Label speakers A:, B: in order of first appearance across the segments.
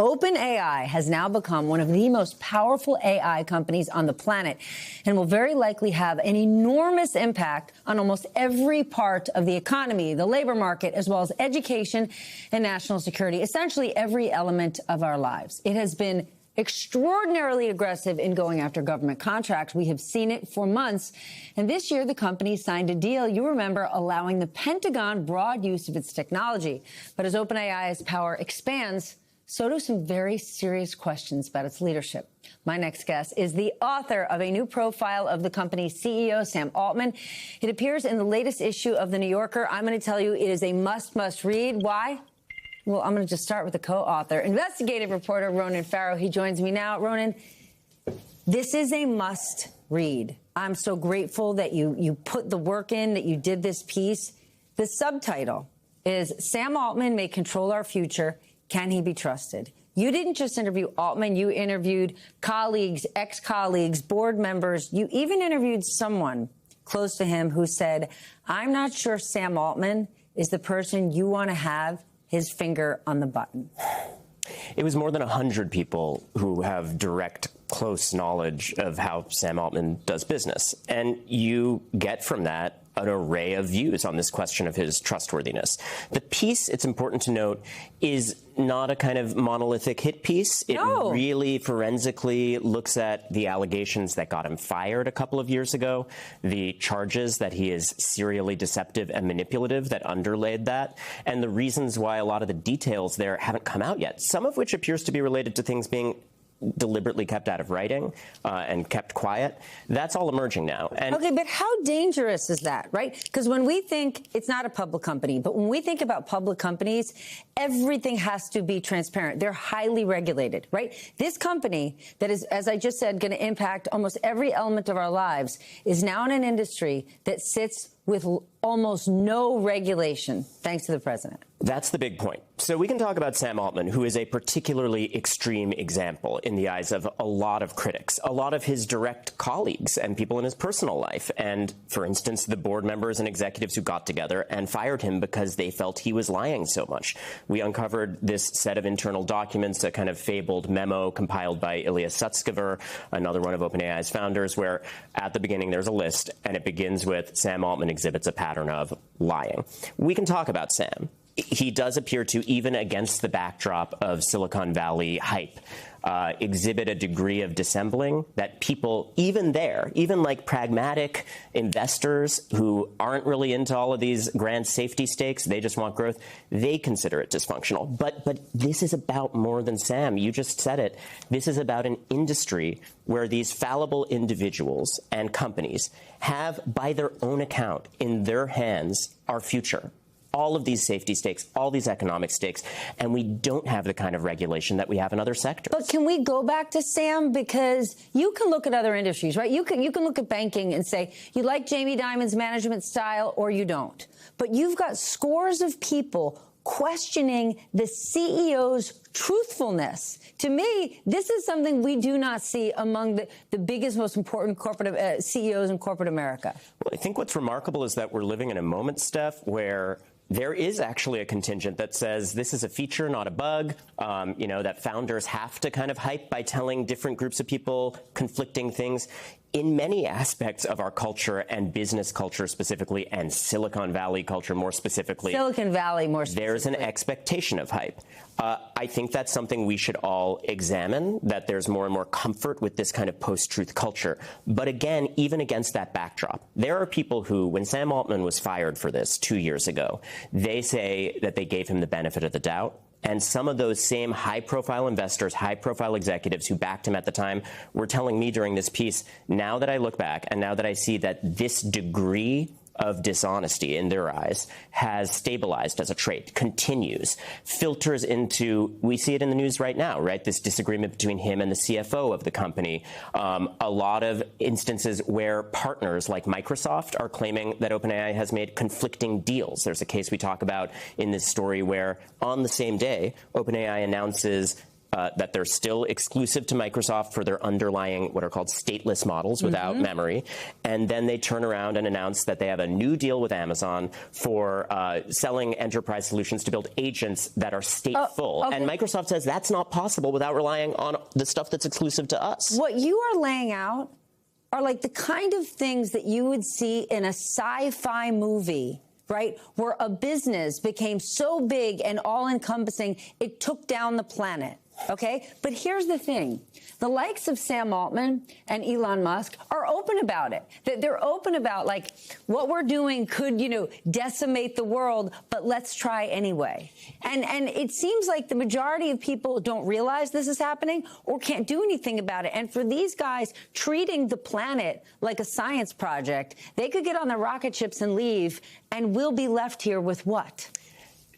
A: OpenAI has now become one of the most powerful AI companies on the planet and will very likely have an enormous impact on almost every part of the economy, the labor market, as well as education and national security, essentially every element of our lives. It has been extraordinarily aggressive in going after government contracts. We have seen it for months. And this year, the company signed a deal, you remember, allowing the Pentagon broad use of its technology. But as OpenAI's power expands, so do some very serious questions about its leadership. My next guest is the author of a new profile of the company's CEO, Sam Altman. It appears in the latest issue of The New Yorker. I'm going to tell you it is a must read. Why? Well, I'm going to just start with the co-author, investigative reporter Ronan Farrow. He joins me now. Ronan, this is a must read. I'm so grateful that you put the work in, that you did this piece. The subtitle is Sam Altman May Control Our Future. Can he be trusted? You didn't just interview Altman. You interviewed colleagues, ex-colleagues, board members. You even interviewed someone close to him who said, I'm not sure Sam Altman is the person you want to have his finger on the button.
B: It was more than 100 people who have direct, close knowledge of how Sam Altman does business. And you get from that an array of views on this question of his trustworthiness. The piece, it's important to note, is not a kind of monolithic hit piece. It really forensically looks at the allegations that got him fired a couple of years ago, the charges that he is serially deceptive and manipulative that underlaid that, and the reasons why a lot of the details there haven't come out yet, some of which appears to be related to things being deliberately kept out of writing and kept quiet. That's all emerging now. And
A: okay, but how dangerous is that, right? Because when we think it's not a public company, but when we think about public companies, everything has to be transparent. They're highly regulated, right? This company that is, as I just said, going to impact almost every element of our lives is now in an industry that sits with almost no regulation, thanks to the president.
B: That's the big point. So we can talk about Sam Altman, who is a particularly extreme example in the eyes of a lot of critics, a lot of his direct colleagues and people in his personal life. And, for instance, the board members and executives who got together and fired him because they felt he was lying so much. We uncovered this set of internal documents, a kind of fabled memo compiled by Ilya Sutskever, another one of OpenAI's founders, where at the beginning there's a list, and it begins with Sam Altman exhibits a pattern of lying. We can talk about Sam. He does appear to, even against the backdrop of Silicon Valley hype, exhibit a degree of dissembling that people, even there, even like pragmatic investors who aren't really into all of these grand safety stakes, they just want growth, they consider it dysfunctional. But this is about more than Sam. You just said it. This is about an industry where these fallible individuals and companies have, by their own account, in their hands, our future. All of these safety stakes, all these economic stakes, and we don't have the kind of regulation that we have in other sectors.
A: But can we go back to Sam? Because you can look at other industries, right? You can look at banking and say, you like Jamie Dimon's management style or you don't. But you've got scores of people questioning the CEO's truthfulness. To me, this is something we do not see among the biggest, most important corporate CEOs in corporate America.
B: Well, I think what's remarkable is that we're living in a moment, Steph, where there is actually a contingent that says this is a feature, not a bug, that founders have to kind of hype by telling different groups of people conflicting things. In many aspects of our culture and business culture specifically, and Silicon Valley culture more specifically, there's an expectation of hype. I think that's something we should all examine, that there's more and more comfort with this kind of post-truth culture. But again, even against that backdrop, there are people who, when Sam Altman was fired for this 2 years ago, they say that they gave him the benefit of the doubt. And some of those same high-profile investors, high-profile executives who backed him at the time were telling me during this piece, now that I look back and now that I see that this degree of dishonesty in their eyes has stabilized as a trait, continues, filters into, we see it in the news right now, right? This disagreement between him and the CFO of the company. A lot of instances where partners like Microsoft are claiming that OpenAI has made conflicting deals. There's a case we talk about in this story where on the same day, OpenAI announces that they're still exclusive to Microsoft for their underlying what are called stateless models without memory. And then they turn around and announce that they have a new deal with Amazon for selling enterprise solutions to build agents that are stateful. Okay. And Microsoft says that's not possible without relying on the stuff that's exclusive to us.
A: What you are laying out are like the kind of things that you would see in a sci-fi movie, right, where a business became so big and all-encompassing, it took down the planet. OK, but here's the thing. The likes of Sam Altman and Elon Musk are open about it. They're open about, like, what we're doing could, decimate the world, but let's try anyway. And it seems like the majority of people don't realize this is happening or can't do anything about it. And for these guys treating the planet like a science project, they could get on their rocket ships and leave, and we'll be left here with what?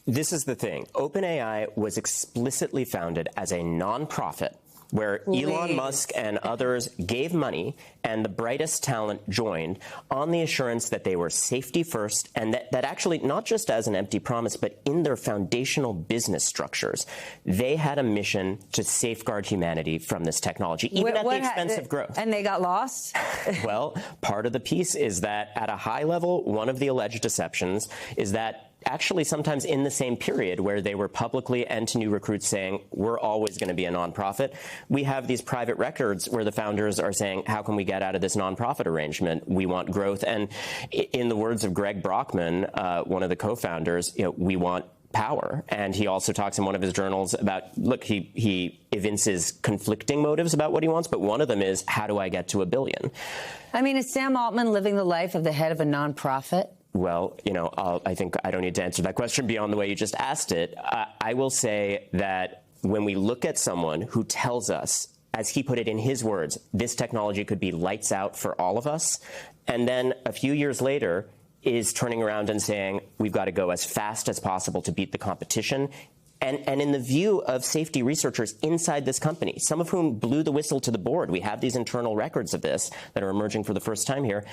B: This is the thing. OpenAI was explicitly founded as a nonprofit where Elon Musk and others gave money and the brightest talent joined on the assurance that they were safety first and that actually, not just as an empty promise, but in their foundational business structures, they had a mission to safeguard humanity from this technology, even at the expense of growth.
A: And they got lost?
B: Well, part of the piece is that at a high level, one of the alleged deceptions is that actually sometimes in the same period where they were publicly and to new recruits saying, we're always going to be a nonprofit, we have these private records where the founders are saying, how can we get out of this nonprofit arrangement? We want growth. And in the words of Greg Brockman, one of the co-founders, we want power. And he also talks in one of his journals about, look, he evinces conflicting motives about what he wants, but one of them is, how do I get to $1 billion?
A: I mean, is Sam Altman living the life of the head of a nonprofit?
B: Well, I think I don't need to answer that question beyond the way you just asked it. I will say that when we look at someone who tells us, as he put it in his words, this technology could be lights out for all of us, and then a few years later is turning around and saying, we've got to go as fast as possible to beat the competition. And in the view of safety researchers inside this company, some of whom blew the whistle to the board, we have these internal records of this that are emerging for the first time here,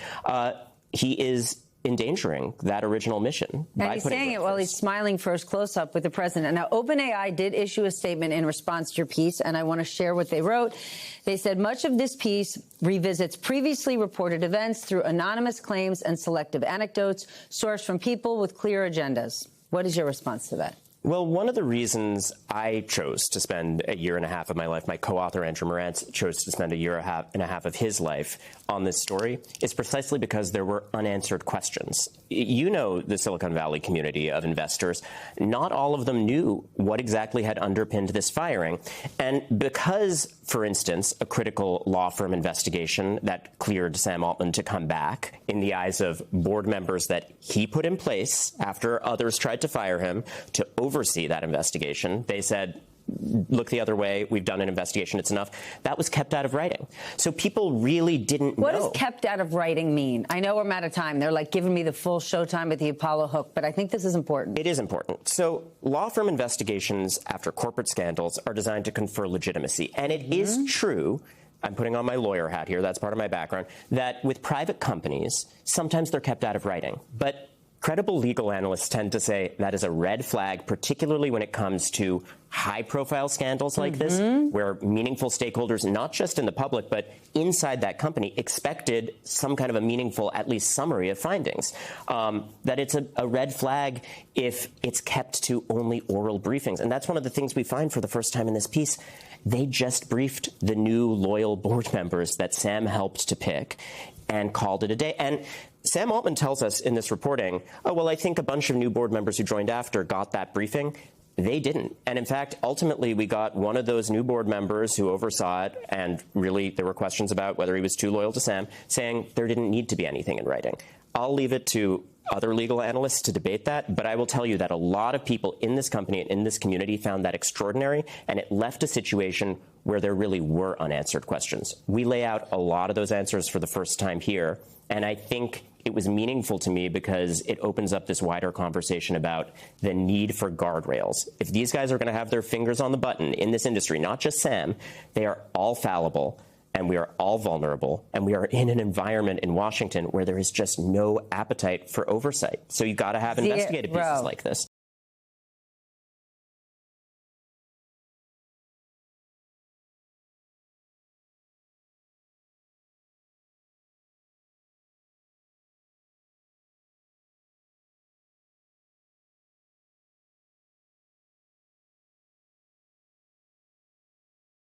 B: he is endangering that original mission.
A: And he's saying it while he's smiling for his close-up with the president. Now, OpenAI did issue a statement in response to your piece, and I want to share what they wrote. They said much of this piece revisits previously reported events through anonymous claims and selective anecdotes sourced from people with clear agendas. What is your response to that?
B: Well, one of the reasons I chose to spend a year and a half of my life, my co-author Andrew Marantz chose to spend a year and a half of his life on this story, is precisely because there were unanswered questions. You know the Silicon Valley community of investors. Not all of them knew what exactly had underpinned this firing. And because, for instance, a critical law firm investigation that cleared Sam Altman to come back in the eyes of board members that he put in place after others tried to fire him to oversee that investigation, they said, look the other way, we've done an investigation, it's enough. That was kept out of writing. So people really didn't know.
A: What does kept out of writing mean? I know we're out of time. They're like giving me the full showtime at the Apollo hook, but I think this is important.
B: It is important. So law firm investigations after corporate scandals are designed to confer legitimacy. And it is true, I'm putting on my lawyer hat here, that's part of my background, that with private companies, sometimes they're kept out of writing. But credible legal analysts tend to say that is a red flag, particularly when it comes to high-profile scandals like this, where meaningful stakeholders, not just in the public, but inside that company, expected some kind of a meaningful, at least summary of findings. That it's a red flag if it's kept to only oral briefings. And that's one of the things we find for the first time in this piece. They just briefed the new loyal board members that Sam helped to pick and called it a day. And Sam Altman tells us in this reporting, oh, well, I think a bunch of new board members who joined after got that briefing. They didn't. And in fact, ultimately, we got one of those new board members who oversaw it, and really there were questions about whether he was too loyal to Sam, saying there didn't need to be anything in writing. I'll leave it to other legal analysts to debate that, but I will tell you that a lot of people in this company and in this community found that extraordinary, and it left a situation where there really were unanswered questions. We lay out a lot of those answers for the first time here, and I think it was meaningful to me because it opens up this wider conversation about the need for guardrails. If these guys are going to have their fingers on the button in this industry, not just Sam, they are all fallible, and we are all vulnerable, and we are in an environment in Washington where there is just no appetite for oversight. So you've got to have investigative pieces like this.